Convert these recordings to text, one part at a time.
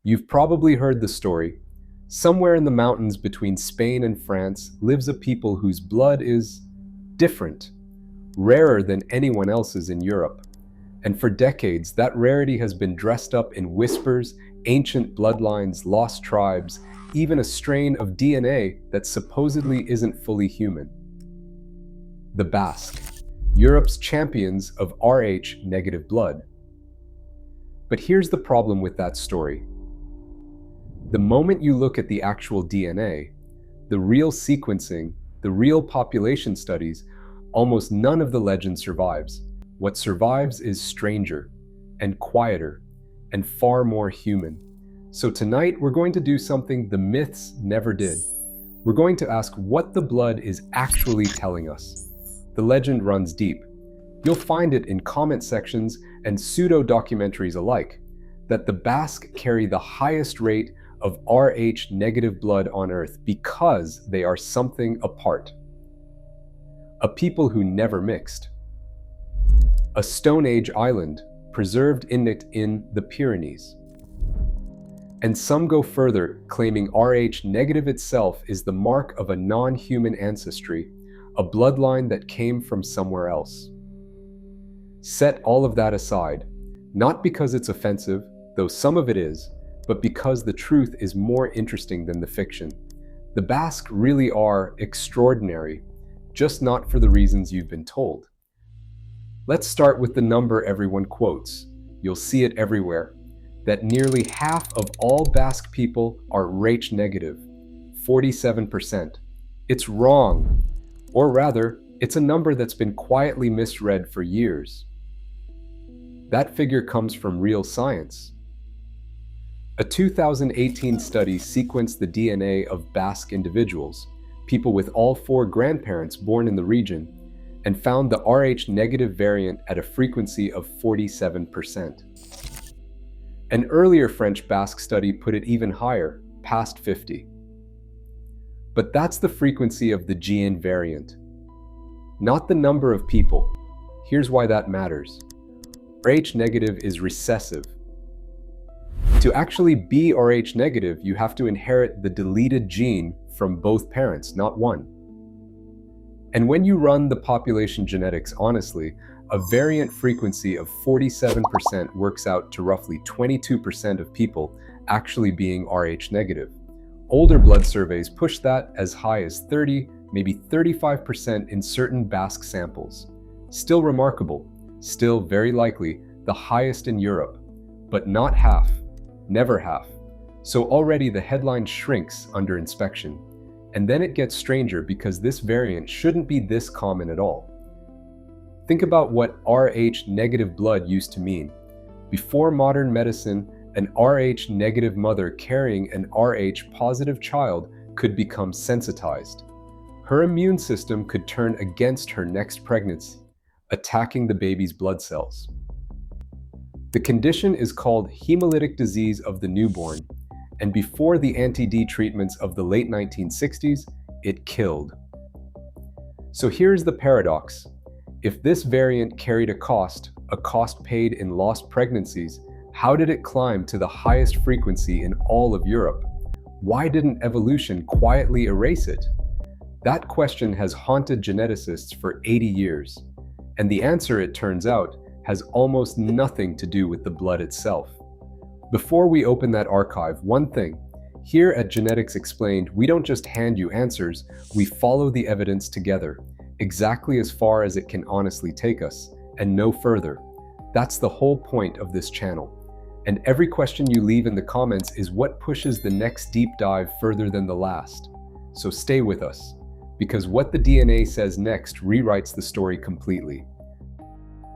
You've probably heard the story. Somewhere in the mountains between Spain and France lives a people whose blood is different, rarer than anyone else's in Europe. And for decades, that rarity has been dressed up in whispers, ancient bloodlines, lost tribes, even a strain of DNA that supposedly isn't fully human. The Basque, Europe's champions of Rh-negative blood. But here's the problem with that story. The moment you look at the actual DNA, the real sequencing, the real population studies, almost none of the legend survives. What survives is stranger, and quieter, and far more human. So tonight we're going to do something the myths never did. We're going to ask what the blood is actually telling us. The legend runs deep. You'll find it in comment sections and pseudo-documentaries alike, that the Basque carry the highest rate of Rh-negative blood on Earth because they are something apart. A people who never mixed. A Stone Age island, preserved in the Pyrenees. And some go further, claiming Rh-negative itself is the mark of a non-human ancestry, a bloodline that came from somewhere else. Set all of that aside, not because it's offensive, though some of it is, but because the truth is more interesting than the fiction. The Basque really are extraordinary, just not for the reasons you've been told. Let's start with the number everyone quotes. You'll see it everywhere, that nearly half of all Basque people are Rh-negative, 47%. It's wrong, or rather, it's a number that's been quietly misread for years. That figure comes from real science. A 2018 study sequenced the DNA of Basque individuals, people with all four grandparents born in the region, and found the Rh-negative variant at a frequency of 47%. An earlier French Basque study put it even higher, past 50. But that's the frequency of the gene variant, not the number of people. Here's why that matters. Rh-negative is recessive. To actually be Rh-negative, you have to inherit the deleted gene from both parents, not one. And when you run the population genetics honestly, a variant frequency of 47% works out to roughly 22% of people actually being Rh-negative. Older blood surveys push that as high as 30, maybe 35% in certain Basque samples. Still remarkable, still very likely the highest in Europe, but not half. Never half. So already the headline shrinks under inspection. And then it gets stranger because this variant shouldn't be this common at all. Think about what Rh-negative blood used to mean. Before modern medicine, an Rh-negative mother carrying an Rh-positive child could become sensitized. Her immune system could turn against her next pregnancy, attacking the baby's blood cells. The condition is called hemolytic disease of the newborn, and before the anti-D treatments of the late 1960s, it killed. So here's the paradox. If this variant carried a cost paid in lost pregnancies, how did it climb to the highest frequency in all of Europe? Why didn't evolution quietly erase it? That question has haunted geneticists for 80 years, and the answer, it turns out, has almost nothing to do with the blood itself. Before we open that archive, one thing. Here at Genetics Explained, we don't just hand you answers, we follow the evidence together, exactly as far as it can honestly take us, and no further. That's the whole point of this channel. And every question you leave in the comments is what pushes the next deep dive further than the last. So stay with us, because what the DNA says next rewrites the story completely.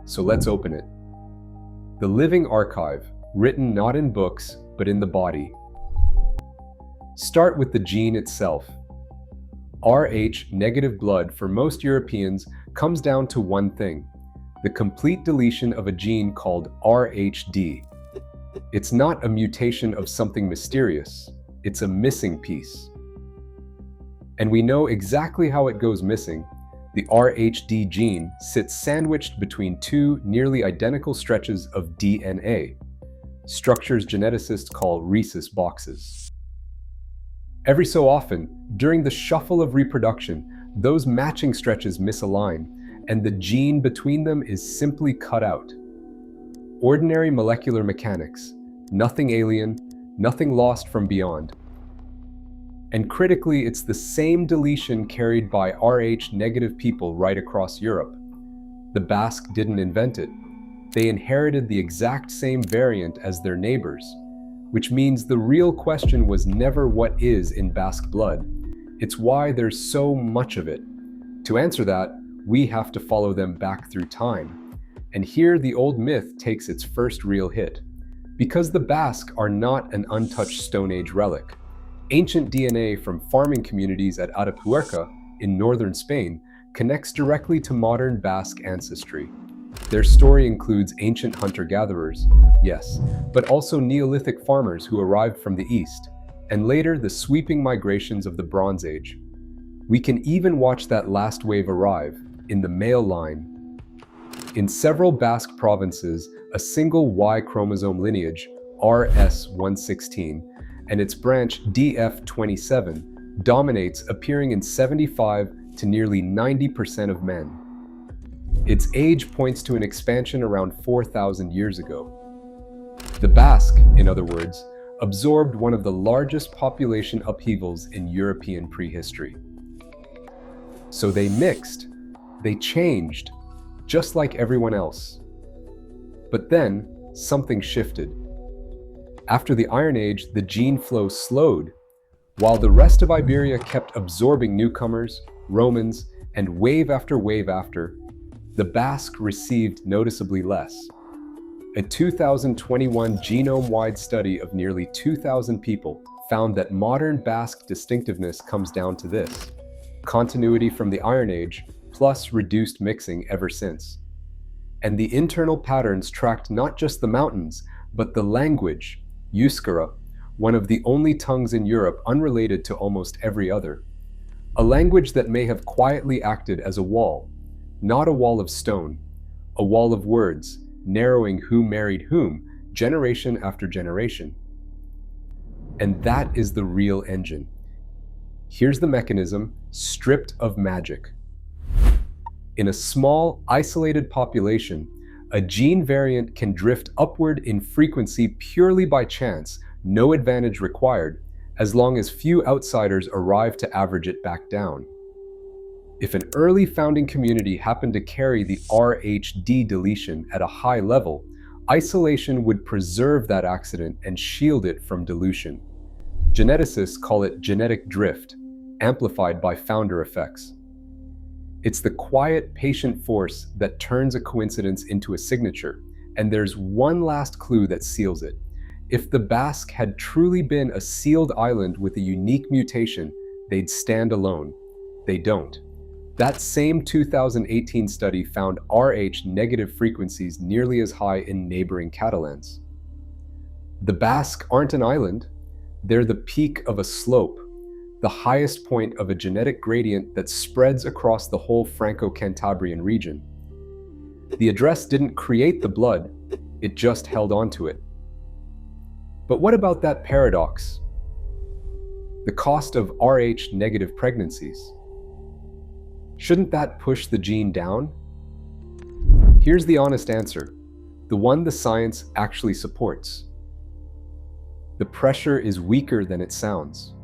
So let's open it. The living archive, written not in books, but in the body. Start with the gene itself. Rh-negative blood for most Europeans comes down to one thing, the complete deletion of a gene called RhD. It's not a mutation of something mysterious, it's a missing piece. And we know exactly how it goes missing. The RhD gene sits sandwiched between two nearly identical stretches of DNA. structures geneticists call rhesus boxes. Every so often, during the shuffle of reproduction, those matching stretches misalign, and the gene between them is simply cut out. Ordinary molecular mechanics, nothing alien, nothing lost from beyond. And critically, it's the same deletion carried by Rh-negative people right across Europe. The Basque didn't invent it. They inherited the exact same variant as their neighbors, which means the real question was never what is in Basque blood. It's why there's so much of it. To answer that, we have to follow them back through time. And here the old myth takes its first real hit. Because the Basque are not an untouched Stone Age relic, ancient DNA from farming communities at Atapuerca in northern Spain connects directly to modern Basque ancestry. Their story includes ancient hunter-gatherers, yes, but also Neolithic farmers who arrived from the east, and later the sweeping migrations of the Bronze Age. We can even watch that last wave arrive in the male line. In several Basque provinces, a single Y-chromosome lineage, RS116, and its branch DF27 dominates, appearing in 75 to nearly 90% of men. Its age points to an expansion around 4,000 years ago. The Basque, in other words, absorbed one of the largest population upheavals in European prehistory. So they mixed, they changed, just like everyone else. But then, something shifted. After the Iron Age, the gene flow slowed, while the rest of Iberia kept absorbing newcomers, Romans, and wave after wave after, the Basque received noticeably less. A 2021 genome-wide study of nearly 2,000 people found that modern Basque distinctiveness comes down to this: continuity from the Iron Age, plus reduced mixing ever since. And the internal patterns tracked not just the mountains, but the language, Euskara, one of the only tongues in Europe unrelated to almost every other. A language that may have quietly acted as a wall, not a wall of stone, a wall of words, narrowing who married whom, generation after generation. And that is the real engine. Here's the mechanism, stripped of magic. In a small, isolated population, a gene variant can drift upward in frequency purely by chance, no advantage required, as long as few outsiders arrive to average it back down. If an early founding community happened to carry the RHD deletion at a high level, isolation would preserve that accident and shield it from dilution. Geneticists call it genetic drift, amplified by founder effects. It's the quiet, patient force that turns a coincidence into a signature, and there's one last clue that seals it. If the Basque had truly been a sealed island with a unique mutation, they'd stand alone. They don't. That same 2018 study found Rh-negative frequencies nearly as high in neighboring Catalans. The Basque aren't an island. They're the peak of a slope, the highest point of a genetic gradient that spreads across the whole Franco-Cantabrian region. The address didn't create the blood, it just held onto it. But what about that paradox? The cost of Rh-negative pregnancies. Shouldn't that push the gene down? Here's the honest answer, the one the science actually supports. The pressure is weaker than it sounds.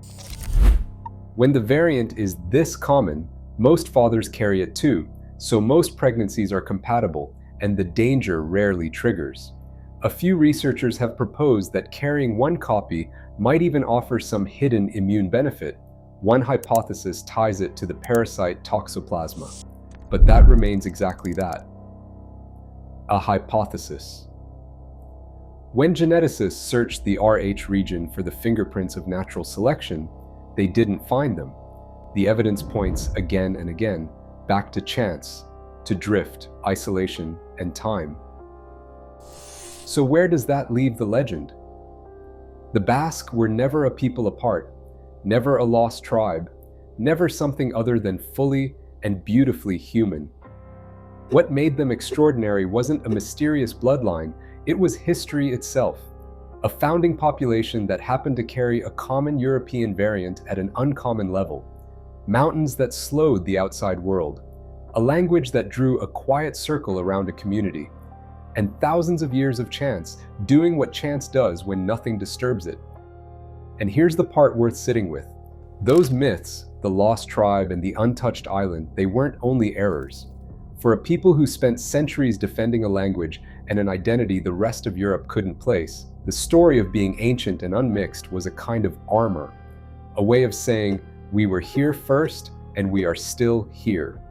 When the variant is this common, most fathers carry it too, so most pregnancies are compatible, and the danger rarely triggers. A few researchers have proposed that carrying one copy might even offer some hidden immune benefit. One hypothesis ties it to the parasite Toxoplasma, but that remains exactly that: a hypothesis. When geneticists searched the Rh region for the fingerprints of natural selection, they didn't find them. The evidence points again and again back to chance, to drift, isolation, and time. So where does that leave the legend? The Basque were never a people apart, never a lost tribe, never something other than fully and beautifully human. What made them extraordinary wasn't a mysterious bloodline, it was history itself. A founding population that happened to carry a common European variant at an uncommon level. Mountains that slowed the outside world. A language that drew a quiet circle around a community. And thousands of years of chance, doing what chance does when nothing disturbs it. And here's the part worth sitting with. Those myths, the lost tribe and the untouched island, they weren't only errors. For a people who spent centuries defending a language and an identity the rest of Europe couldn't place, the story of being ancient and unmixed was a kind of armor, a way of saying, we were here first and we are still here.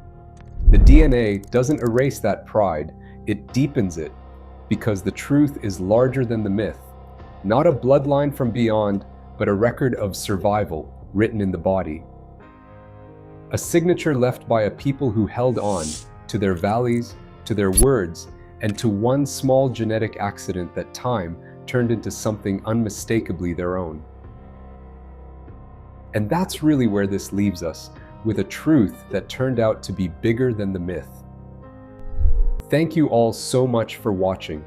The DNA doesn't erase that pride, it deepens it, because the truth is larger than the myth, not a bloodline from beyond, but a record of survival written in the body. A signature left by a people who held on to their valleys, to their words, and to one small genetic accident that time turned into something unmistakably their own. And that's really where this leaves us, with a truth that turned out to be bigger than the myth. Thank you all so much for watching.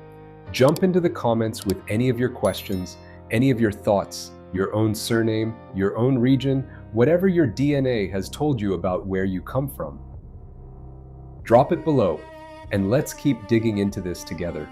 Jump into the comments with any of your questions, any of your thoughts, your own surname, your own region, whatever your DNA has told you about where you come from. Drop it below, and let's keep digging into this together.